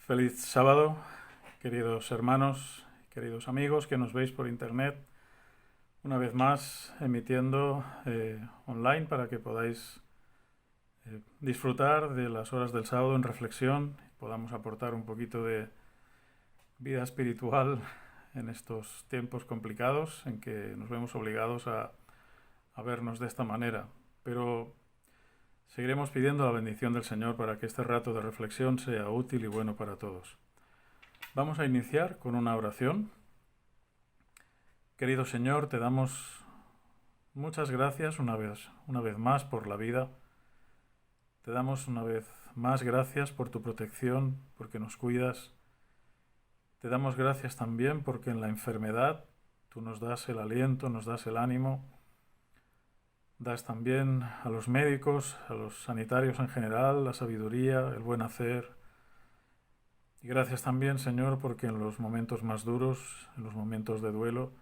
Feliz sábado, queridos hermanos, queridos amigos que nos veis por internet, una vez más emitiendo online para que podáis disfrutar de las horas del sábado en reflexión y podamos aportar un poquito de vida espiritual en estos tiempos complicados en que nos vemos obligados a vernos de esta manera. Pero seguiremos pidiendo la bendición del Señor para que este rato de reflexión sea útil y bueno para todos. Vamos a iniciar con una oración. Querido Señor, te damos muchas gracias una vez más por la vida. Te damos una vez más gracias por tu protección, porque nos cuidas. Te damos gracias también porque en la enfermedad tú nos das el aliento, nos das el ánimo. Das también a los médicos, a los sanitarios en general, la sabiduría, el buen hacer. Y gracias también, Señor, porque en los momentos más duros, en los momentos de duelo,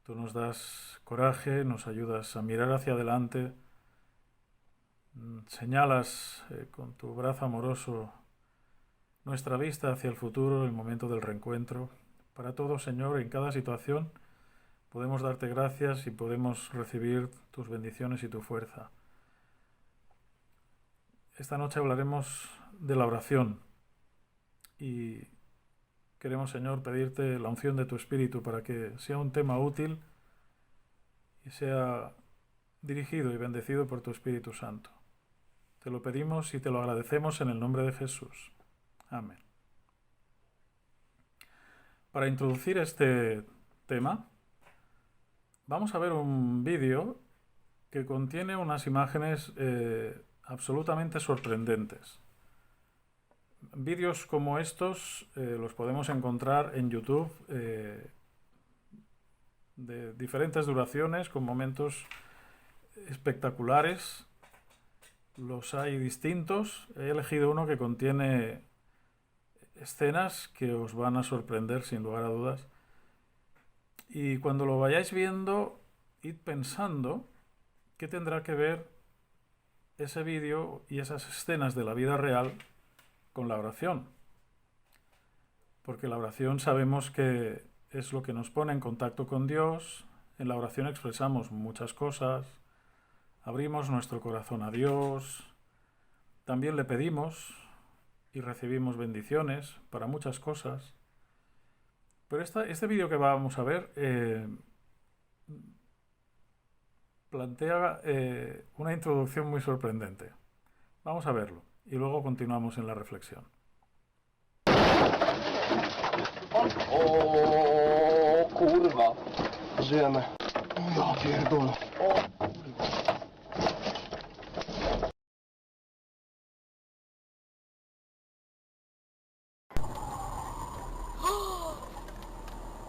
tú nos das coraje, nos ayudas a mirar hacia adelante, señalas con tu brazo amoroso nuestra vista hacia el futuro, el momento del reencuentro. Para todo, Señor, en cada situación podemos darte gracias y podemos recibir tus bendiciones y tu fuerza. Esta noche hablaremos de la oración y queremos, Señor, pedirte la unción de tu Espíritu para que sea un tema útil y sea dirigido y bendecido por tu Espíritu Santo. Te lo pedimos y te lo agradecemos en el nombre de Jesús. Amén. Para introducir este tema, vamos a ver un vídeo que contiene unas imágenes absolutamente sorprendentes. Vídeos como estos los podemos encontrar en YouTube de diferentes duraciones, con momentos espectaculares. Los hay distintos. He elegido uno que contiene escenas que os van a sorprender sin lugar a dudas. Y cuando lo vayáis viendo, id pensando qué tendrá que ver ese vídeo y esas escenas de la vida real con la oración. Porque la oración sabemos que es lo que nos pone en contacto con Dios. En la oración expresamos muchas cosas, abrimos nuestro corazón a Dios, también le pedimos y recibimos bendiciones para muchas cosas. Pero este vídeo que vamos a ver plantea una introducción muy sorprendente. Vamos a verlo y luego continuamos en la reflexión. O kurwa. Żyjemy. Ja pierdolę.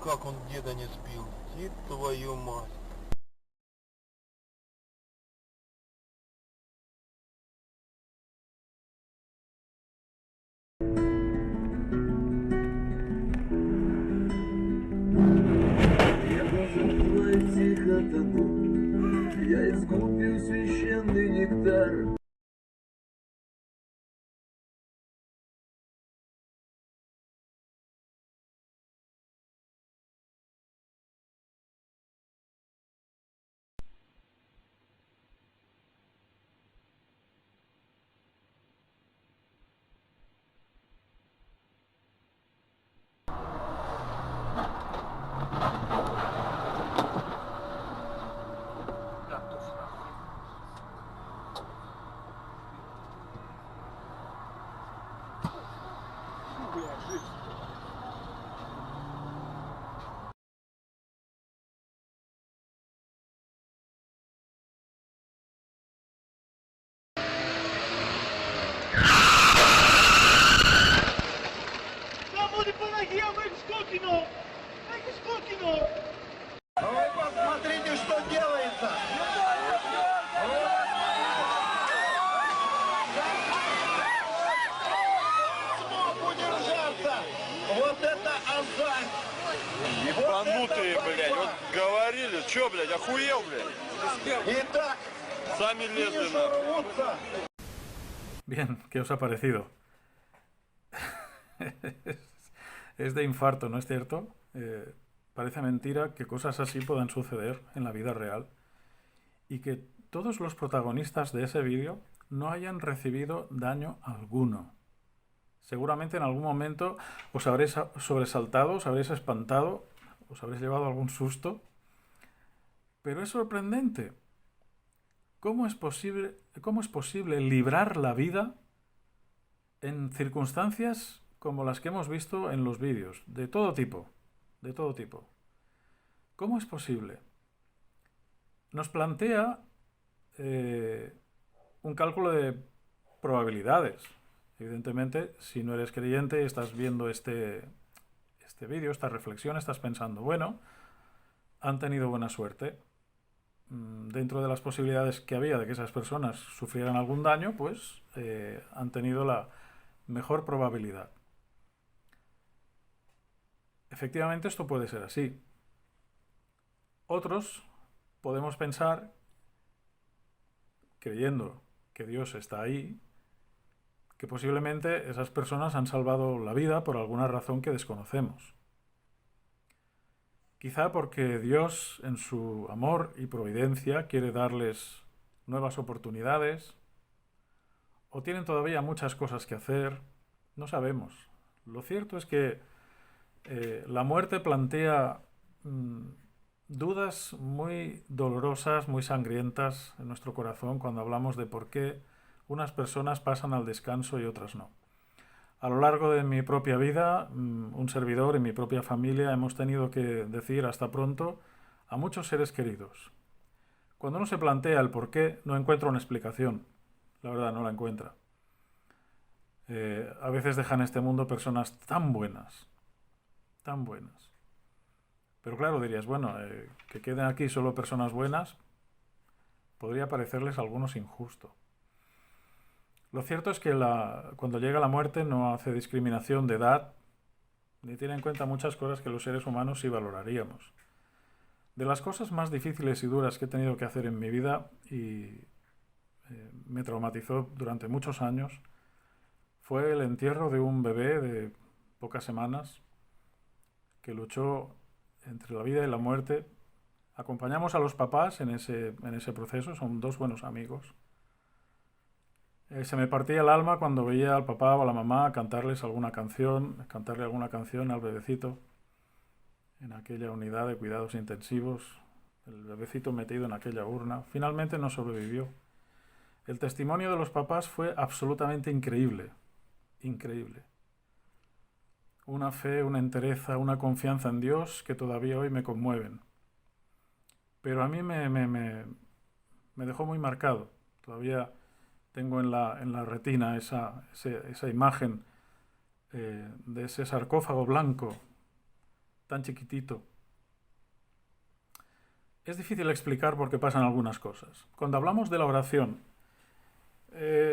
Как он деда не сбил? Ти твою мать. Я должен войти хатану, я искупил священный нектар. А вы посмотрите, что делается! Смог удержаться! Вот это азарт! Ебанутые, блядь, вот говорили, чё, блядь, охуел, блядь? Итак, Сами лезли, финиши нахуй. рвутся! Bien, ¿qué os ha parecido? Es de infarto, ¿no es cierto? Parece mentira que cosas así puedan suceder en la vida real y que todos los protagonistas de ese vídeo no hayan recibido daño alguno. Seguramente en algún momento os habréis sobresaltado, os habréis espantado, os habréis llevado algún susto, pero es sorprendente. ¿Cómo es posible librar la vida en circunstancias como las que hemos visto en los vídeos? De todo tipo, de todo tipo. ¿Cómo es posible? Nos plantea un cálculo de probabilidades. Evidentemente, si no eres creyente y estás viendo este vídeo, esta reflexión, estás pensando, bueno, han tenido buena suerte. Dentro de las posibilidades que había de que esas personas sufrieran algún daño, pues han tenido la mejor probabilidad. Efectivamente, esto puede ser así. Otros podemos pensar, creyendo que Dios está ahí, que posiblemente esas personas han salvado la vida por alguna razón que desconocemos. Quizá porque Dios, en su amor y providencia, quiere darles nuevas oportunidades, o tienen todavía muchas cosas que hacer, no sabemos. Lo cierto es que la muerte plantea dudas muy dolorosas, muy sangrientas en nuestro corazón cuando hablamos de por qué unas personas pasan al descanso y otras no. A lo largo de mi propia vida, un servidor y mi propia familia hemos tenido que decir hasta pronto a muchos seres queridos. Cuando uno se plantea el por qué, no encuentra una explicación. La verdad, no la encuentra. A veces dejan este mundo personas tan buenas, tan buenas. Pero claro, dirías, bueno, que queden aquí solo personas buenas, podría parecerles a algunos injusto. Lo cierto es que cuando llega la muerte no hace discriminación de edad, ni tiene en cuenta muchas cosas que los seres humanos sí valoraríamos. De las cosas más difíciles y duras que he tenido que hacer en mi vida, y me traumatizó durante muchos años, fue el entierro de un bebé de pocas semanas que luchó entre la vida y la muerte. Acompañamos a los papás en ese proceso, son dos buenos amigos. Se me partía el alma cuando veía al papá o a la mamá cantarle alguna canción al bebecito en aquella unidad de cuidados intensivos, el bebecito metido en aquella urna. Finalmente no sobrevivió. El testimonio de los papás fue absolutamente increíble, increíble. Una fe, una entereza, una confianza en Dios que todavía hoy me conmueven. Pero a mí me dejó muy marcado. Todavía tengo en la retina esa imagen de ese sarcófago blanco, tan chiquitito. Es difícil explicar por qué pasan algunas cosas. Cuando hablamos de la oración,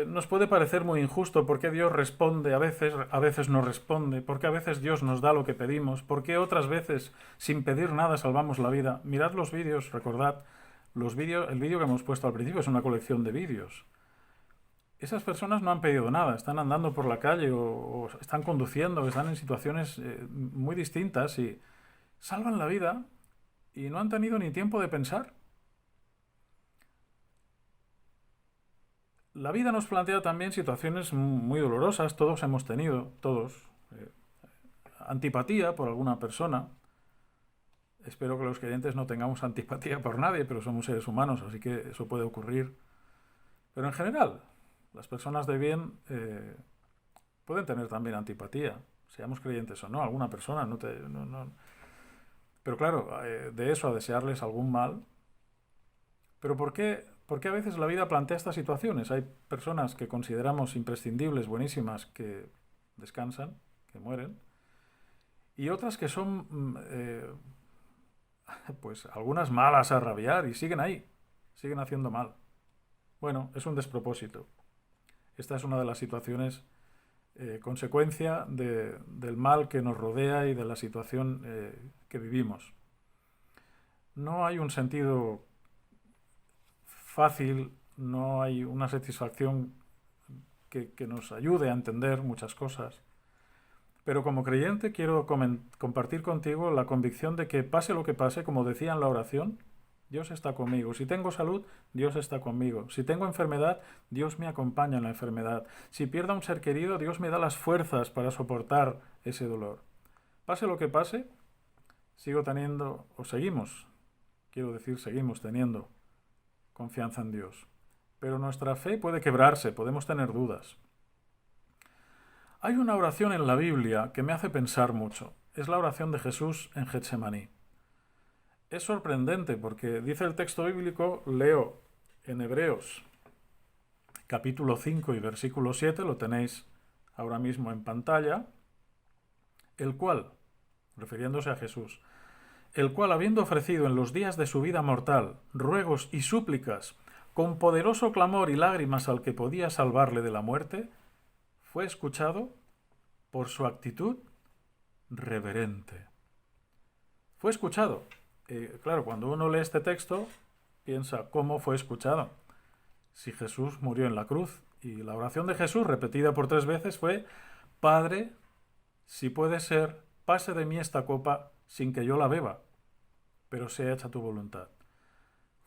nos puede parecer muy injusto por qué Dios responde a veces no responde, por qué a veces Dios nos da lo que pedimos, por qué otras veces sin pedir nada salvamos la vida. Mirad los vídeos, recordad, el vídeo que hemos puesto al principio es una colección de vídeos. Esas personas no han pedido nada, están andando por la calle o están conduciendo, están en situaciones muy distintas y salvan la vida y no han tenido ni tiempo de pensar. La vida nos plantea también situaciones muy dolorosas, todos hemos tenido, antipatía por alguna persona. Espero que los creyentes no tengamos antipatía por nadie, pero somos seres humanos, así que eso puede ocurrir. Pero en general, las personas de bien pueden tener también antipatía, seamos creyentes o no, alguna persona. Pero claro, de eso a desearles algún mal. ¿Pero por qué a veces la vida plantea estas situaciones? Hay personas que consideramos imprescindibles, buenísimas, que descansan, que mueren, y otras que son, pues, algunas malas a rabiar y siguen ahí, siguen haciendo mal. Bueno, es un despropósito. Esta es una de las situaciones consecuencia del mal que nos rodea y de la situación que vivimos. No hay un sentido fácil, no hay una satisfacción que nos ayude a entender muchas cosas. Pero como creyente quiero compartir contigo la convicción de que pase lo que pase, como decía en la oración, Dios está conmigo. Si tengo salud, Dios está conmigo. Si tengo enfermedad, Dios me acompaña en la enfermedad. Si pierdo a un ser querido, Dios me da las fuerzas para soportar ese dolor. Pase lo que pase, sigo teniendo, o seguimos, quiero decir, seguimos teniendo confianza en Dios. Pero nuestra fe puede quebrarse, podemos tener dudas. Hay una oración en la Biblia que me hace pensar mucho. Es la oración de Jesús en Getsemaní. Es sorprendente porque dice el texto bíblico, leo en Hebreos capítulo 5 y versículo 7, lo tenéis ahora mismo en pantalla, el cual, refiriéndose a Jesús, el cual habiendo ofrecido en los días de su vida mortal ruegos y súplicas, con poderoso clamor y lágrimas al que podía salvarle de la muerte, fue escuchado por su actitud reverente. Fue escuchado. Claro, cuando uno lee este texto, piensa, ¿cómo fue escuchado? Si Jesús murió en la cruz. Y la oración de Jesús, repetida por 3 veces, fue, Padre, si puede ser, pase de mí esta copa sin que yo la beba, pero sea hecha tu voluntad.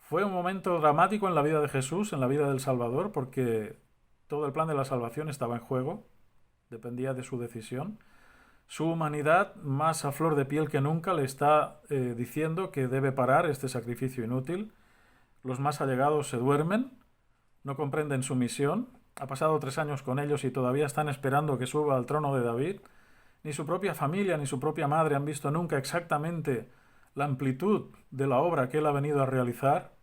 Fue un momento dramático en la vida de Jesús, en la vida del Salvador, porque todo el plan de la salvación estaba en juego, dependía de su decisión. Su humanidad, más a flor de piel que nunca, le está diciendo que debe parar este sacrificio inútil. Los más allegados se duermen, no comprenden su misión. Ha pasado 3 años con ellos y todavía están esperando que suba al trono de David. Ni su propia familia ni su propia madre han visto nunca exactamente la amplitud de la obra que él ha venido a realizar.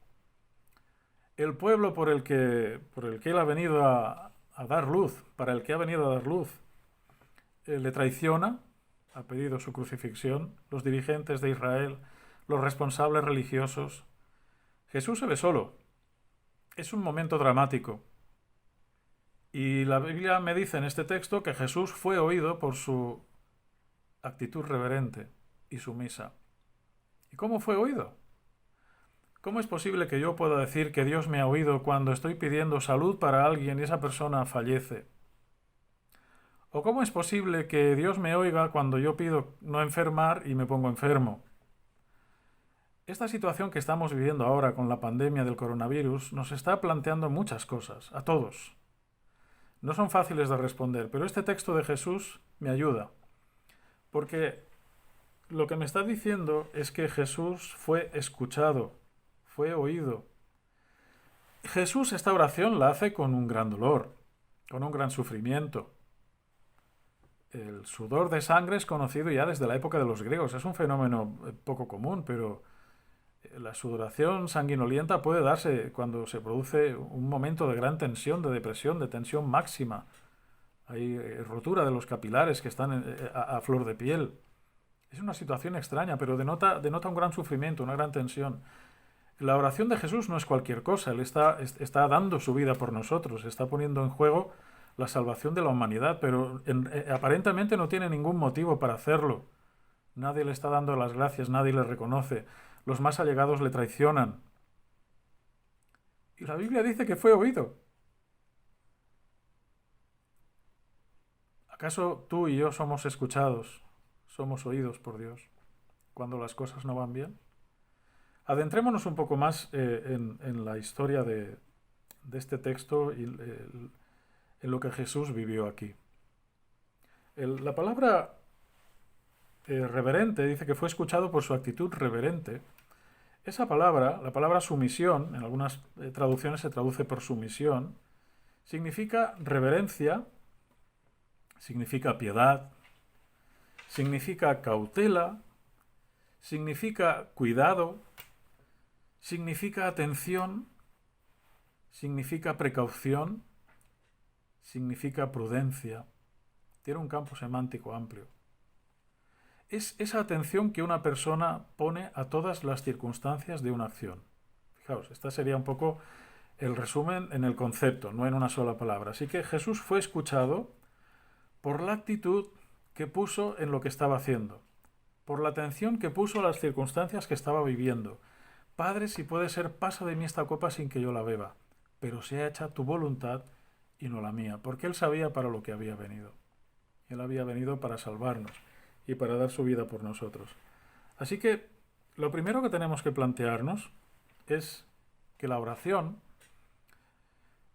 El pueblo por el que él ha venido a dar luz, para el que ha venido a dar luz, le traiciona, ha pedido su crucifixión, los dirigentes de Israel, los responsables religiosos. Jesús se ve solo. Es un momento dramático. Y la Biblia me dice en este texto que Jesús fue oído por su actitud reverente y sumisa. ¿Y cómo fue oído? ¿Cómo es posible que yo pueda decir que Dios me ha oído cuando estoy pidiendo salud para alguien y esa persona fallece? ¿O cómo es posible que Dios me oiga cuando yo pido no enfermar y me pongo enfermo? Esta situación que estamos viviendo ahora con la pandemia del coronavirus nos está planteando muchas cosas, a todos. No son fáciles de responder, pero este texto de Jesús me ayuda. Porque lo que me está diciendo es que Jesús fue escuchado, fue oído. Jesús esta oración la hace con un gran dolor, con un gran sufrimiento. El sudor de sangre es conocido ya desde la época de los griegos. Es un fenómeno poco común, pero la sudoración sanguinolienta puede darse cuando se produce un momento de gran tensión, de depresión, de tensión máxima. Hay rotura de los capilares que están a flor de piel. Es una situación extraña, pero denota un gran sufrimiento, una gran tensión. La oración de Jesús no es cualquier cosa. Él está dando su vida por nosotros, está poniendo en juego la salvación de la humanidad, pero aparentemente no tiene ningún motivo para hacerlo. Nadie le está dando las gracias, nadie le reconoce. Los más allegados le traicionan. Y la Biblia dice que fue oído. ¿Acaso tú y yo somos escuchados, somos oídos por Dios cuando las cosas no van bien? Adentrémonos un poco más en la historia de este texto y en lo que Jesús vivió aquí. La palabra reverente dice que fue escuchado por su actitud reverente. Esa palabra, la palabra sumisión, en algunas traducciones se traduce por sumisión, significa reverencia, significa piedad, significa cautela, significa cuidado, significa atención, significa precaución, significa prudencia. Tiene un campo semántico amplio. Es esa atención que una persona pone a todas las circunstancias de una acción. Fijaos, esta sería un poco el resumen en el concepto, no en una sola palabra. Así que Jesús fue escuchado por la actitud que puso en lo que estaba haciendo, por la atención que puso a las circunstancias que estaba viviendo. Padre, si puede ser, pasa de mí esta copa sin que yo la beba, pero sea hecha tu voluntad y no la mía, porque él sabía para lo que había venido. Él había venido para salvarnos y para dar su vida por nosotros. Así que lo primero que tenemos que plantearnos es que la oración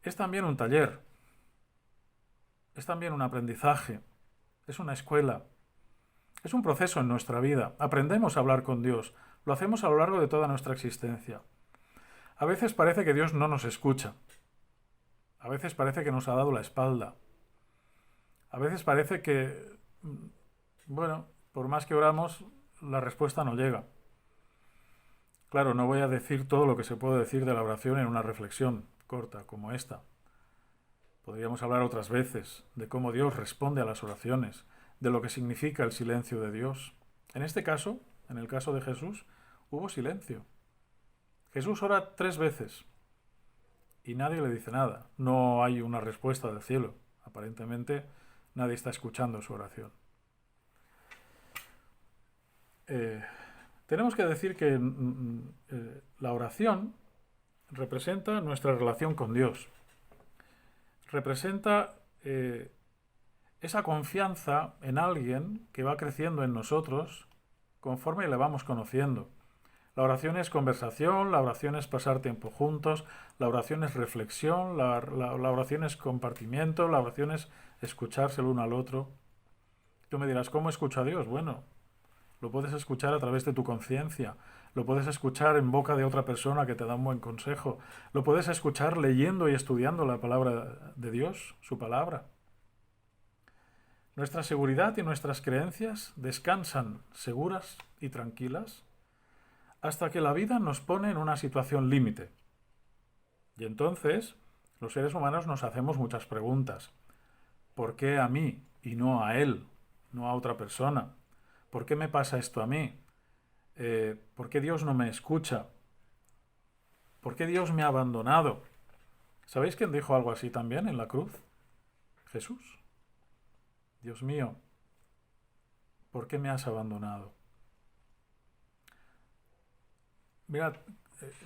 es también un taller, es también un aprendizaje, es una escuela, es un proceso en nuestra vida. Aprendemos a hablar con Dios, lo hacemos a lo largo de toda nuestra existencia. A veces parece que Dios no nos escucha, a veces parece que nos ha dado la espalda, a veces parece que, bueno, por más que oramos, la respuesta no llega. Claro, no voy a decir todo lo que se puede decir de la oración en una reflexión corta como esta. Podríamos hablar otras veces de cómo Dios responde a las oraciones, de lo que significa el silencio de Dios. En este caso, en el caso de Jesús, hubo silencio. Jesús ora 3 veces y nadie le dice nada. No hay una respuesta del cielo. Aparentemente nadie está escuchando su oración. Tenemos que decir que la oración representa nuestra relación con Dios. Representa esa confianza en alguien que va creciendo en nosotros conforme le vamos conociendo. La oración es conversación, la oración es pasar tiempo juntos, la oración es reflexión, la oración es compartimiento, la oración es escucharse el uno al otro. Tú me dirás, ¿cómo escucho a Dios? Bueno, lo puedes escuchar a través de tu conciencia, lo puedes escuchar en boca de otra persona que te da un buen consejo, lo puedes escuchar leyendo y estudiando la palabra de Dios, su palabra. Nuestra seguridad y nuestras creencias descansan seguras y tranquilas hasta que la vida nos pone en una situación límite. Y entonces los seres humanos nos hacemos muchas preguntas. ¿Por qué a mí y no a él, no a otra persona? ¿Por qué me pasa esto a mí? ¿Por qué Dios no me escucha? ¿Por qué Dios me ha abandonado? ¿Sabéis quién dijo algo así también en la cruz? Jesús. Dios mío, ¿por qué me has abandonado? Mirad,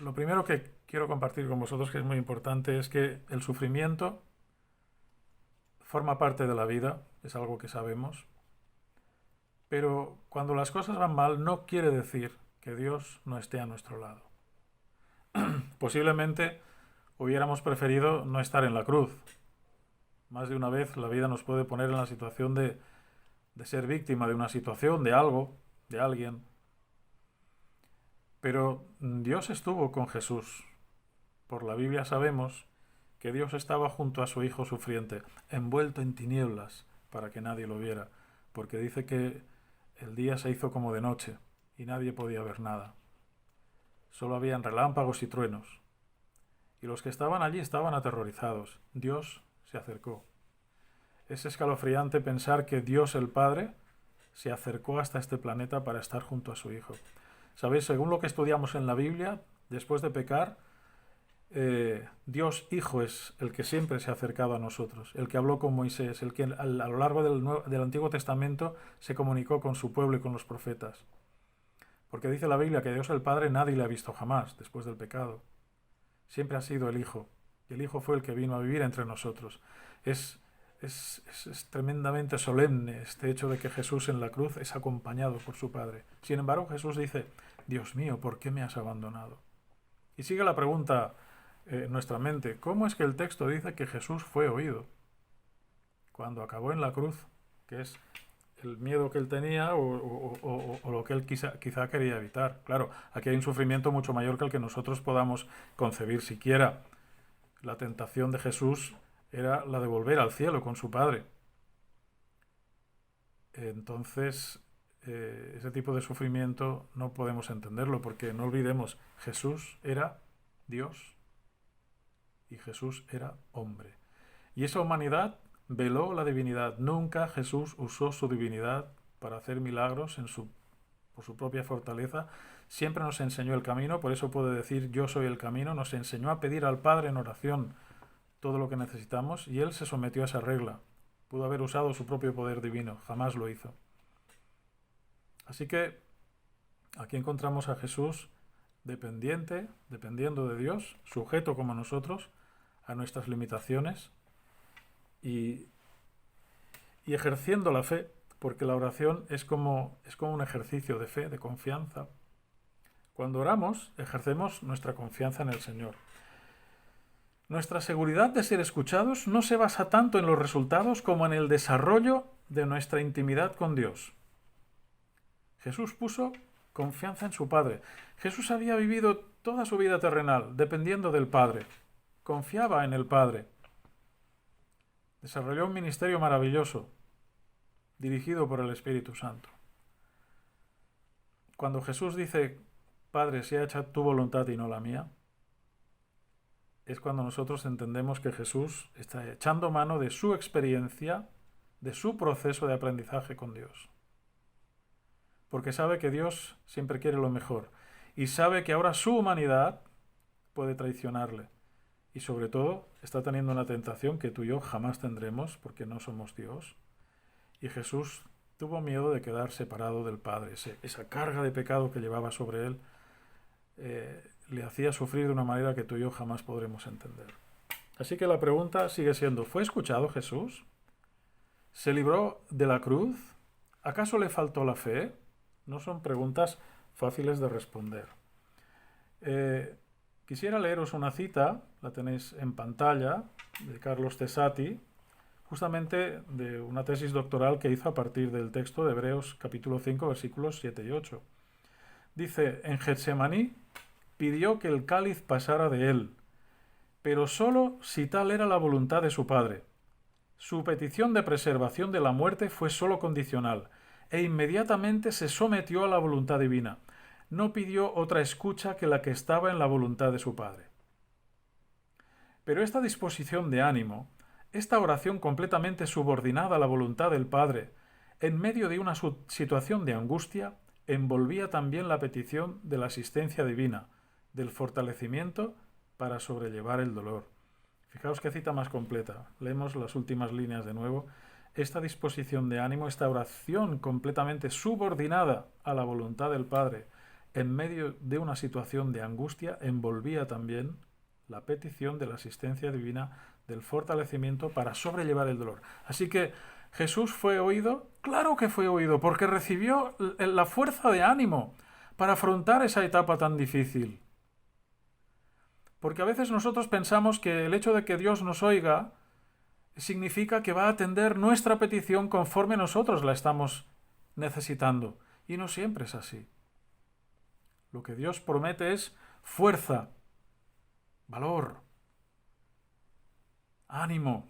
lo primero que quiero compartir con vosotros, que es muy importante, es que el sufrimiento forma parte de la vida, es algo que sabemos, pero cuando las cosas van mal no quiere decir que Dios no esté a nuestro lado. Posiblemente hubiéramos preferido no estar en la cruz. Más de una vez la vida nos puede poner en la situación de ser víctima de una situación, de algo, de alguien. Pero Dios estuvo con Jesús. Por la Biblia sabemos que Dios estaba junto a su Hijo sufriente, envuelto en tinieblas, para que nadie lo viera, porque dice que el día se hizo como de noche y nadie podía ver nada. Solo habían relámpagos y truenos. Y los que estaban allí estaban aterrorizados. Dios se acercó. Es escalofriante pensar que Dios el Padre se acercó hasta este planeta para estar junto a su Hijo. ¿Sabéis? Según lo que estudiamos en la Biblia, después de pecar, Dios Hijo es el que siempre se ha acercado a nosotros, el que habló con Moisés, el que a lo largo del Antiguo Testamento se comunicó con su pueblo y con los profetas. Porque dice la Biblia que Dios el Padre nadie le ha visto jamás después del pecado. Siempre ha sido el Hijo. Y el Hijo fue el que vino a vivir entre nosotros. Es tremendamente solemne este hecho de que Jesús en la cruz es acompañado por su Padre. Sin embargo, Jesús dice, Dios mío, ¿por qué me has abandonado? Y sigue la pregunta en nuestra mente, ¿cómo es que el texto dice que Jesús fue oído? Cuando acabó en la cruz, que es el miedo que él tenía o lo que él quizá quería evitar. Claro, aquí hay un sufrimiento mucho mayor que el que nosotros podamos concebir siquiera. La tentación de Jesús era la de volver al cielo con su Padre. Entonces, ese tipo de sufrimiento no podemos entenderlo, porque no olvidemos, Jesús era Dios y Jesús era hombre. Y esa humanidad veló la divinidad. Nunca Jesús usó su divinidad para hacer milagros por su propia fortaleza. Siempre nos enseñó el camino, por eso puede decir yo soy el camino. Nos enseñó a pedir al Padre en oración todo lo que necesitamos y él se sometió a esa regla. Pudo haber usado su propio poder divino, jamás lo hizo. Así que aquí encontramos a Jesús dependiendo de Dios, sujeto como nosotros a nuestras limitaciones y y ejerciendo la fe, porque la oración es como un ejercicio de fe, de confianza. Cuando oramos, ejercemos nuestra confianza en el Señor. Nuestra seguridad de ser escuchados no se basa tanto en los resultados como en el desarrollo de nuestra intimidad con Dios. Jesús puso confianza en su Padre. Jesús había vivido toda su vida terrenal dependiendo del Padre. Confiaba en el Padre. Desarrolló un ministerio maravilloso, dirigido por el Espíritu Santo. Cuando Jesús dice, Padre, sea hecha tu voluntad y no la mía, es cuando nosotros entendemos que Jesús está echando mano de su experiencia, de su proceso de aprendizaje con Dios. Porque sabe que Dios siempre quiere lo mejor y sabe que ahora su humanidad puede traicionarle. Y sobre todo está teniendo una tentación que tú y yo jamás tendremos porque no somos Dios. Y Jesús tuvo miedo de quedar separado del Padre. Esa carga de pecado que llevaba sobre él le hacía sufrir de una manera que tú y yo jamás podremos entender. Así que la pregunta sigue siendo, ¿fue escuchado Jesús? ¿Se libró de la cruz? ¿Acaso le faltó la fe? No son preguntas fáciles de responder. Quisiera leeros una cita, la tenéis en pantalla, de Carlos Cesati, justamente de una tesis doctoral que hizo a partir del texto de Hebreos capítulo 5, versículos 7 y 8. Dice, en Getsemaní pidió que el cáliz pasara de él, pero solo si tal era la voluntad de su Padre. Su petición de preservación de la muerte fue solo condicional, e inmediatamente se sometió a la voluntad divina. No pidió otra escucha que la que estaba en la voluntad de su Padre. Pero esta disposición de ánimo, esta oración completamente subordinada a la voluntad del Padre, en medio de una situación de angustia, envolvía también la petición de la asistencia divina, del fortalecimiento para sobrellevar el dolor. Fijaos qué cita más completa. Leemos las últimas líneas de nuevo. Esta disposición de ánimo, esta oración completamente subordinada a la voluntad del Padre, en medio de una situación de angustia, envolvía también la petición de la asistencia divina, del fortalecimiento para sobrellevar el dolor. Así que Jesús fue oído, claro que fue oído, porque recibió la fuerza de ánimo para afrontar esa etapa tan difícil. Porque a veces nosotros pensamos que el hecho de que Dios nos oiga significa que va a atender nuestra petición conforme nosotros la estamos necesitando. Y no siempre es así. Lo que Dios promete es fuerza, valor, ánimo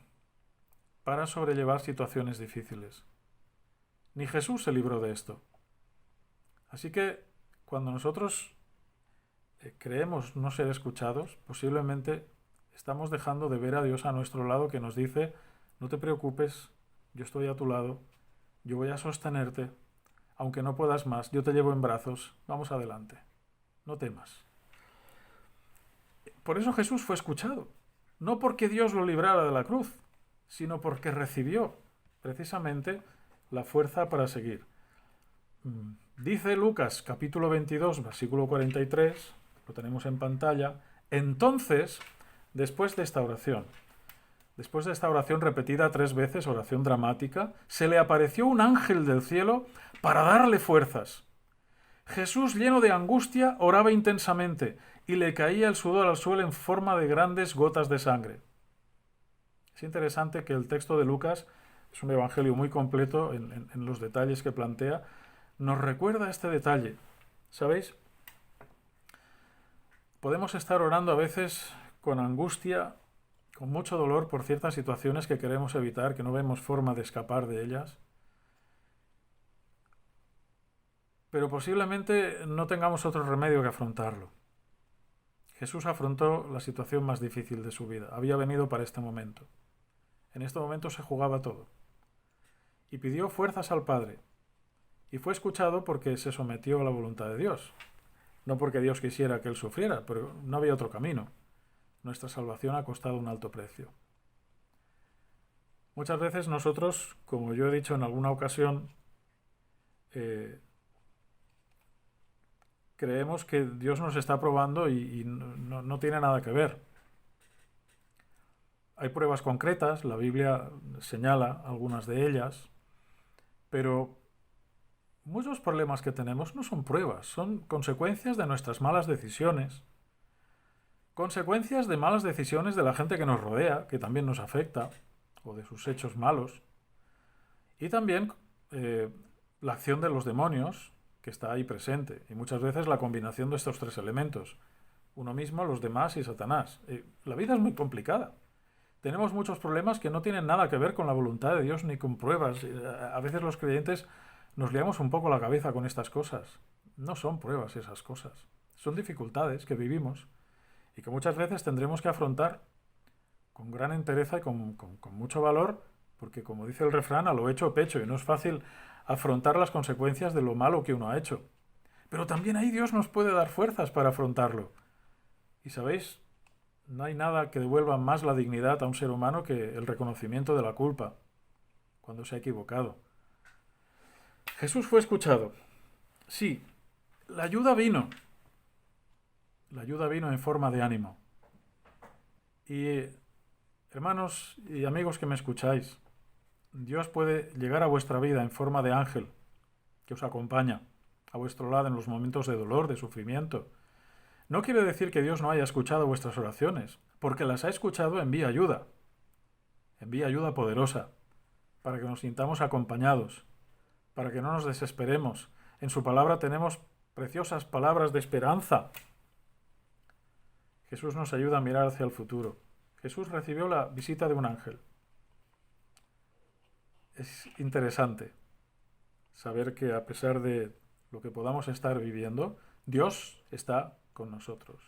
para sobrellevar situaciones difíciles. Ni Jesús se libró de esto. Así que cuando nosotros creemos no ser escuchados, posiblemente estamos dejando de ver a Dios a nuestro lado, que nos dice, no te preocupes, yo estoy a tu lado, yo voy a sostenerte, aunque no puedas más, yo te llevo en brazos, vamos adelante, no temas. Por eso Jesús fue escuchado, no porque Dios lo librara de la cruz, sino porque recibió precisamente la fuerza para seguir. Dice Lucas capítulo 22, versículo 43, lo tenemos en pantalla, entonces, después de esta oración repetida 3 veces, oración dramática, se le apareció un ángel del cielo para darle fuerzas. Jesús, lleno de angustia, oraba intensamente y le caía el sudor al suelo en forma de grandes gotas de sangre. Es interesante que el texto de Lucas, es un evangelio muy completo en los detalles que plantea, nos recuerda este detalle. ¿Sabéis? Podemos estar orando a veces con angustia, con mucho dolor por ciertas situaciones que queremos evitar, que no vemos forma de escapar de ellas. Pero posiblemente no tengamos otro remedio que afrontarlo. Jesús afrontó la situación más difícil de su vida. Había venido para este momento. En este momento se jugaba todo. Y pidió fuerzas al Padre. Y fue escuchado porque se sometió a la voluntad de Dios. No porque Dios quisiera que él sufriera, pero no había otro camino. Nuestra salvación ha costado un alto precio. Muchas veces nosotros, como yo he dicho en alguna ocasión, creemos que Dios nos está probando y no tiene nada que ver. Hay pruebas concretas, la Biblia señala algunas de ellas, pero muchos problemas que tenemos no son pruebas, son consecuencias de nuestras malas decisiones, consecuencias de malas decisiones de la gente que nos rodea, que también nos afecta, o de sus hechos malos, y también la acción de los demonios, que está ahí presente, y muchas veces la combinación de estos tres elementos, uno mismo, los demás y Satanás. La vida es muy complicada. Tenemos muchos problemas que no tienen nada que ver con la voluntad de Dios ni con pruebas. A veces los creyentes nos liamos un poco la cabeza con estas cosas. No son pruebas esas cosas. Son dificultades que vivimos y que muchas veces tendremos que afrontar con gran entereza y con mucho valor, porque como dice el refrán, a lo hecho pecho, y no es fácil afrontar las consecuencias de lo malo que uno ha hecho. Pero también ahí Dios nos puede dar fuerzas para afrontarlo. Y sabéis, no hay nada que devuelva más la dignidad a un ser humano que el reconocimiento de la culpa cuando se ha equivocado. Jesús fue escuchado. Sí, la ayuda vino. La ayuda vino en forma de ánimo. Y hermanos y amigos que me escucháis, Dios puede llegar a vuestra vida en forma de ángel que os acompaña a vuestro lado en los momentos de dolor, de sufrimiento. No quiere decir que Dios no haya escuchado vuestras oraciones, porque las ha escuchado, envía ayuda poderosa, para que nos sintamos acompañados, para que no nos desesperemos. En su palabra tenemos preciosas palabras de esperanza. Jesús nos ayuda a mirar hacia el futuro. Jesús recibió la visita de un ángel. Es interesante saber que a pesar de lo que podamos estar viviendo, Dios está con nosotros.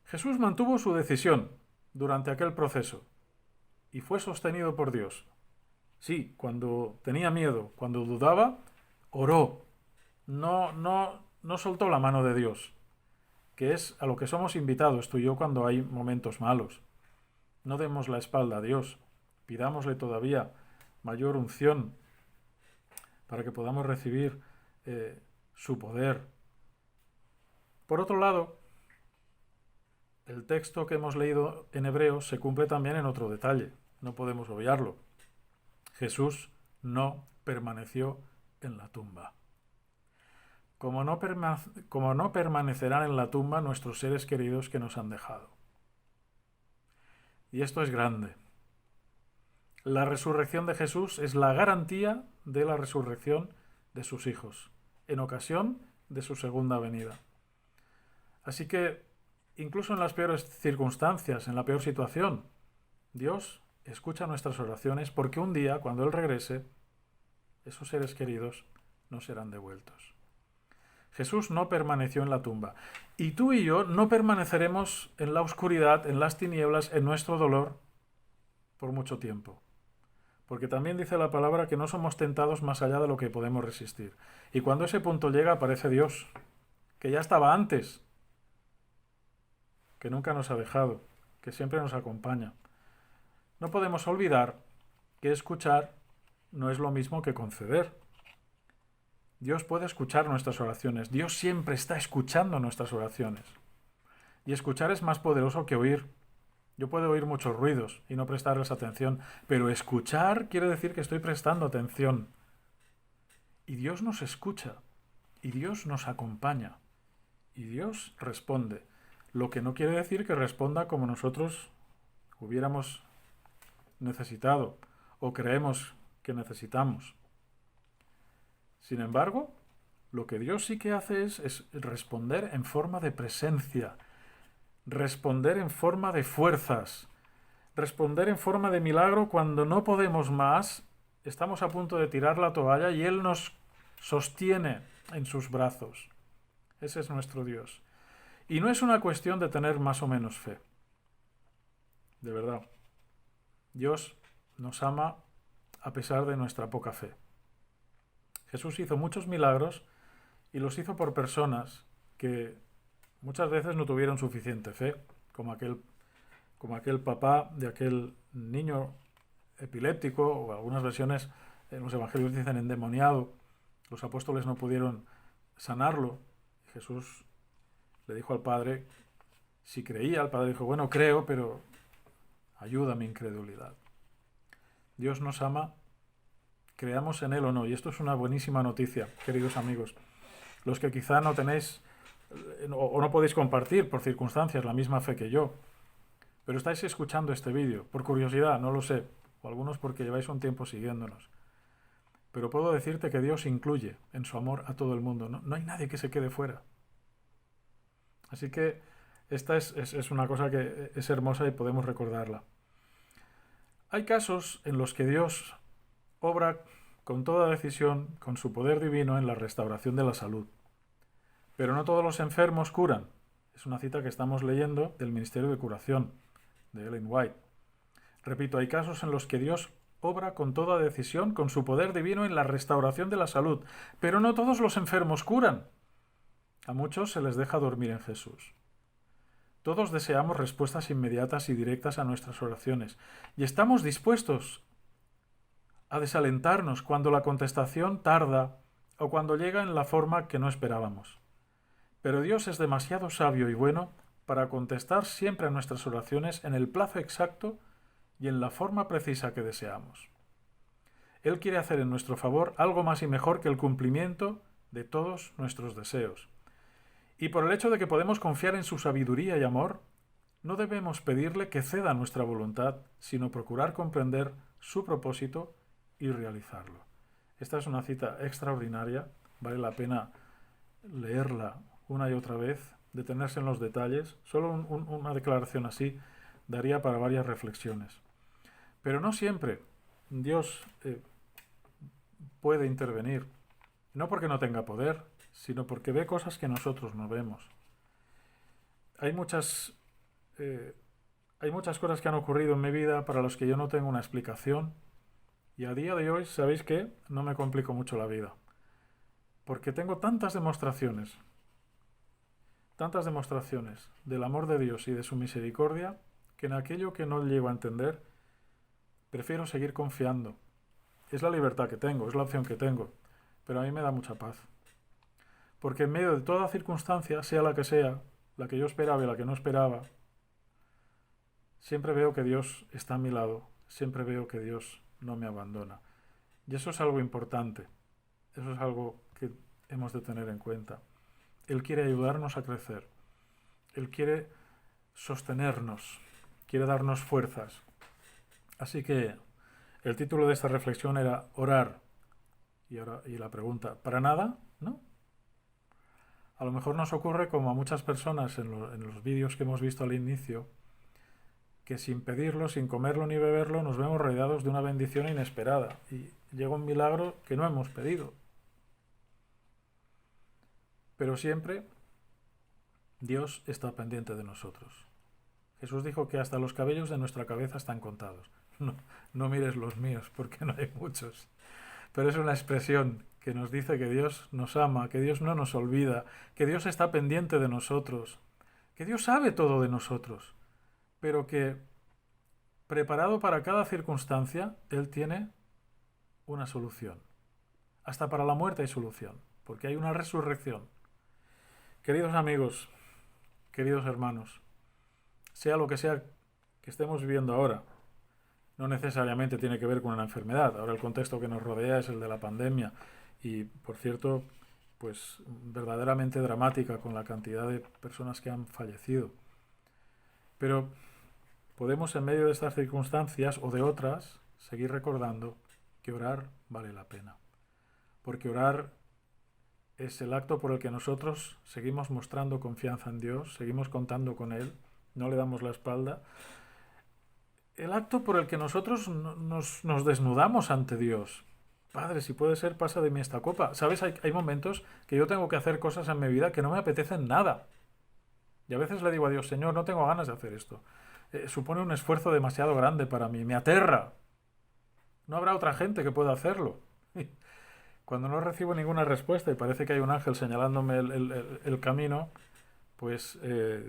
Jesús mantuvo su decisión durante aquel proceso y fue sostenido por Dios. Sí, cuando tenía miedo, cuando dudaba, oró. No soltó la mano de Dios, que es a lo que somos invitados tú y yo cuando hay momentos malos. No demos la espalda a Dios, pidámosle todavía mayor unción para que podamos recibir su poder. Por otro lado, el texto que hemos leído en Hebreos se cumple también en otro detalle, no podemos obviarlo. Jesús no permaneció en la tumba. Como no permanecerán en la tumba nuestros seres queridos que nos han dejado. Y esto es grande. La resurrección de Jesús es la garantía de la resurrección de sus hijos, en ocasión de su segunda venida. Así que, incluso en las peores circunstancias, en la peor situación, Dios escucha nuestras oraciones porque un día, cuando Él regrese, esos seres queridos no serán devueltos. Jesús no permaneció en la tumba. Y tú y yo no permaneceremos en la oscuridad, en las tinieblas, en nuestro dolor, por mucho tiempo. Porque también dice la palabra que no somos tentados más allá de lo que podemos resistir. Y cuando ese punto llega, aparece Dios, que ya estaba antes, que nunca nos ha dejado, que siempre nos acompaña. No podemos olvidar que escuchar no es lo mismo que conceder. Dios puede escuchar nuestras oraciones. Dios siempre está escuchando nuestras oraciones. Y escuchar es más poderoso que oír. Yo puedo oír muchos ruidos y no prestarles atención, pero escuchar quiere decir que estoy prestando atención. Y Dios nos escucha, y Dios nos acompaña, y Dios responde. Lo que no quiere decir que responda como nosotros hubiéramos necesitado o creemos que necesitamos. Sin embargo, lo que Dios sí que hace es responder en forma de presencia, responder en forma de fuerzas, responder en forma de milagro cuando no podemos más, estamos a punto de tirar la toalla y Él nos sostiene en sus brazos. Ese es nuestro Dios. Y no es una cuestión de tener más o menos fe. De verdad. Dios nos ama a pesar de nuestra poca fe. Jesús hizo muchos milagros y los hizo por personas que muchas veces no tuvieron suficiente fe, como aquel papá de aquel niño epiléptico, o algunas versiones en los evangelios dicen endemoniado. Los apóstoles no pudieron sanarlo. Jesús le dijo al Padre si creía. El Padre dijo, bueno, creo, pero ayuda a mi incredulidad. Dios nos ama, creamos en Él o no, y esto es una buenísima noticia, queridos amigos. Los que quizá no tenéis o no podéis compartir por circunstancias la misma fe que yo, pero estáis escuchando este vídeo, por curiosidad, no lo sé, o algunos porque lleváis un tiempo siguiéndonos. Pero puedo decirte que Dios incluye en su amor a todo el mundo, no hay nadie que se quede fuera. Así que esta es una cosa que es hermosa y podemos recordarla. Hay casos en los que Dios obra con toda decisión, con su poder divino, en la restauración de la salud. Pero no todos los enfermos curan. Es una cita que estamos leyendo del Ministerio de Curación, de Ellen White. Repito, hay casos en los que Dios obra con toda decisión, con su poder divino, en la restauración de la salud. Pero no todos los enfermos curan. A muchos se les deja dormir en Jesús. Todos deseamos respuestas inmediatas y directas a nuestras oraciones, y estamos dispuestos a desalentarnos cuando la contestación tarda o cuando llega en la forma que no esperábamos. Pero Dios es demasiado sabio y bueno para contestar siempre a nuestras oraciones en el plazo exacto y en la forma precisa que deseamos. Él quiere hacer en nuestro favor algo más y mejor que el cumplimiento de todos nuestros deseos. Y por el hecho de que podemos confiar en su sabiduría y amor, no debemos pedirle que ceda nuestra voluntad, sino procurar comprender su propósito y realizarlo. Esta es una cita extraordinaria, vale la pena leerla una y otra vez, detenerse en los detalles. Solo una declaración así daría para varias reflexiones. Pero no siempre Dios puede intervenir, no porque no tenga poder, sino porque ve cosas que nosotros no vemos. Hay muchas cosas que han ocurrido en mi vida para las que yo no tengo una explicación, y a día de hoy, ¿sabéis qué? No me complico mucho la vida, porque tengo tantas demostraciones del amor de Dios y de su misericordia, que en aquello que no llego a entender, prefiero seguir confiando. Es la libertad que tengo, es la opción que tengo, pero a mí me da mucha paz. Porque en medio de toda circunstancia, sea, la que yo esperaba y la que no esperaba, siempre veo que Dios está a mi lado, siempre veo que Dios no me abandona. Y eso es algo importante, eso es algo que hemos de tener en cuenta. Él quiere ayudarnos a crecer, Él quiere sostenernos, quiere darnos fuerzas. Así que el título de esta reflexión era orar. Y la pregunta, ¿para nada? ¿No? A lo mejor nos ocurre como a muchas personas en los vídeos que hemos visto al inicio, que sin pedirlo, sin comerlo ni beberlo, nos vemos rodeados de una bendición inesperada y llega un milagro que no hemos pedido. Pero siempre Dios está pendiente de nosotros. Jesús dijo que hasta los cabellos de nuestra cabeza están contados. No mires los míos, porque no hay muchos. Pero es una expresión que nos dice que Dios nos ama, que Dios no nos olvida, que Dios está pendiente de nosotros, que Dios sabe todo de nosotros, pero que, preparado para cada circunstancia, Él tiene una solución. Hasta para la muerte hay solución, porque hay una resurrección. Queridos amigos, queridos hermanos, sea lo que sea que estemos viviendo ahora, no necesariamente tiene que ver con una enfermedad. Ahora el contexto que nos rodea es el de la pandemia y, por cierto, pues verdaderamente dramática con la cantidad de personas que han fallecido. Pero podemos, en medio de estas circunstancias o de otras, seguir recordando que orar vale la pena. Porque orar es el acto por el que nosotros seguimos mostrando confianza en Dios, seguimos contando con Él, no le damos la espalda. El acto por el que nosotros nos desnudamos ante Dios. Padre, si puede ser, pasa de mí esta copa. ¿Sabes? Hay momentos que yo tengo que hacer cosas en mi vida que no me apetecen nada. Y a veces le digo a Dios, Señor, no tengo ganas de hacer esto. Supone un esfuerzo demasiado grande para mí. Me aterra. No habrá otra gente que pueda hacerlo. Cuando no recibo ninguna respuesta y parece que hay un ángel señalándome el camino, pues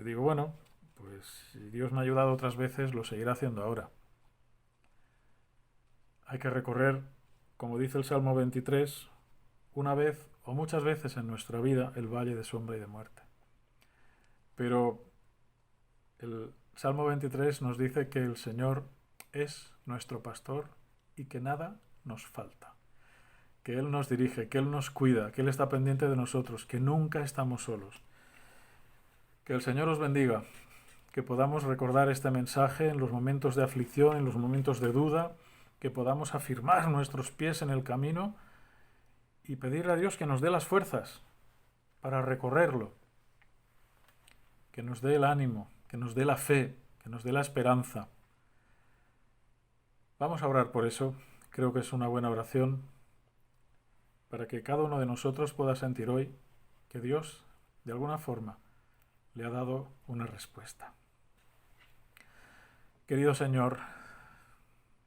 digo, bueno, pues si Dios me ha ayudado otras veces, lo seguirá haciendo ahora. Hay que recorrer, como dice el Salmo 23, una vez o muchas veces en nuestra vida el valle de sombra y de muerte. Pero el Salmo 23 nos dice que el Señor es nuestro pastor y que nada nos falta. Que Él nos dirige, que Él nos cuida, que Él está pendiente de nosotros, que nunca estamos solos. Que el Señor os bendiga, que podamos recordar este mensaje en los momentos de aflicción, en los momentos de duda, que podamos afirmar nuestros pies en el camino y pedirle a Dios que nos dé las fuerzas para recorrerlo, que nos dé el ánimo, que nos dé la fe, que nos dé la esperanza. Vamos a orar por eso. Creo que es una buena oración para que cada uno de nosotros pueda sentir hoy que Dios, de alguna forma, le ha dado una respuesta. Querido Señor,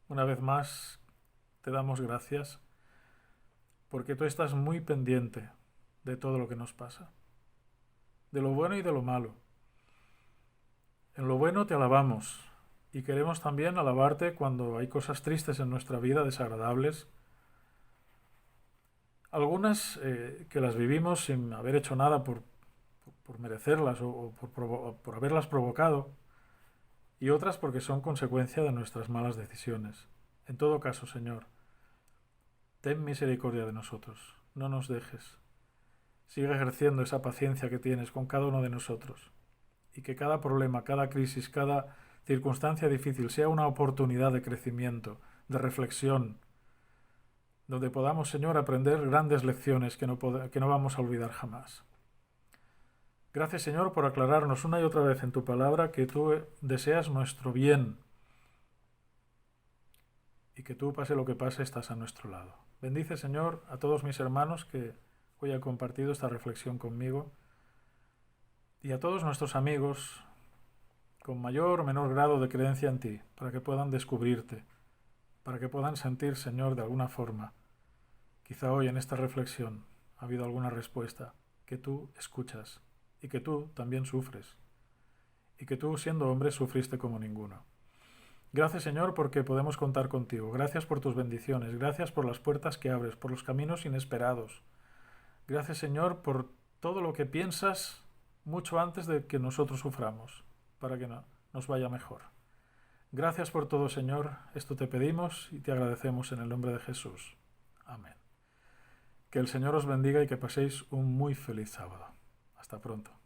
una vez más te damos gracias porque tú estás muy pendiente de todo lo que nos pasa, de lo bueno y de lo malo. En lo bueno te alabamos y queremos también alabarte cuando hay cosas tristes en nuestra vida, desagradables, algunas que las vivimos sin haber hecho nada por merecerlas o por haberlas provocado, y otras porque son consecuencia de nuestras malas decisiones. En todo caso, Señor, ten misericordia de nosotros, no nos dejes. Sigue ejerciendo esa paciencia que tienes con cada uno de nosotros, y que cada problema, cada crisis, cada circunstancia difícil sea una oportunidad de crecimiento, de reflexión, donde podamos, Señor, aprender grandes lecciones que no vamos a olvidar jamás. Gracias, Señor, por aclararnos una y otra vez en tu palabra que tú deseas nuestro bien y que tú, pase lo que pase, estás a nuestro lado. Bendice, Señor, a todos mis hermanos que hoy han compartido esta reflexión conmigo y a todos nuestros amigos con mayor o menor grado de creencia en ti, para que puedan descubrirte, para que puedan sentir, Señor, de alguna forma, quizá hoy en esta reflexión ha habido alguna respuesta, que tú escuchas y que tú también sufres, y que tú, siendo hombre, sufriste como ninguno. Gracias, Señor, porque podemos contar contigo. Gracias por tus bendiciones. Gracias por las puertas que abres, por los caminos inesperados. Gracias, Señor, por todo lo que piensas mucho antes de que nosotros suframos, para que nos vaya mejor. Gracias por todo, Señor. Esto te pedimos y te agradecemos en el nombre de Jesús. Amén. Que el Señor os bendiga y que paséis un muy feliz sábado. Hasta pronto.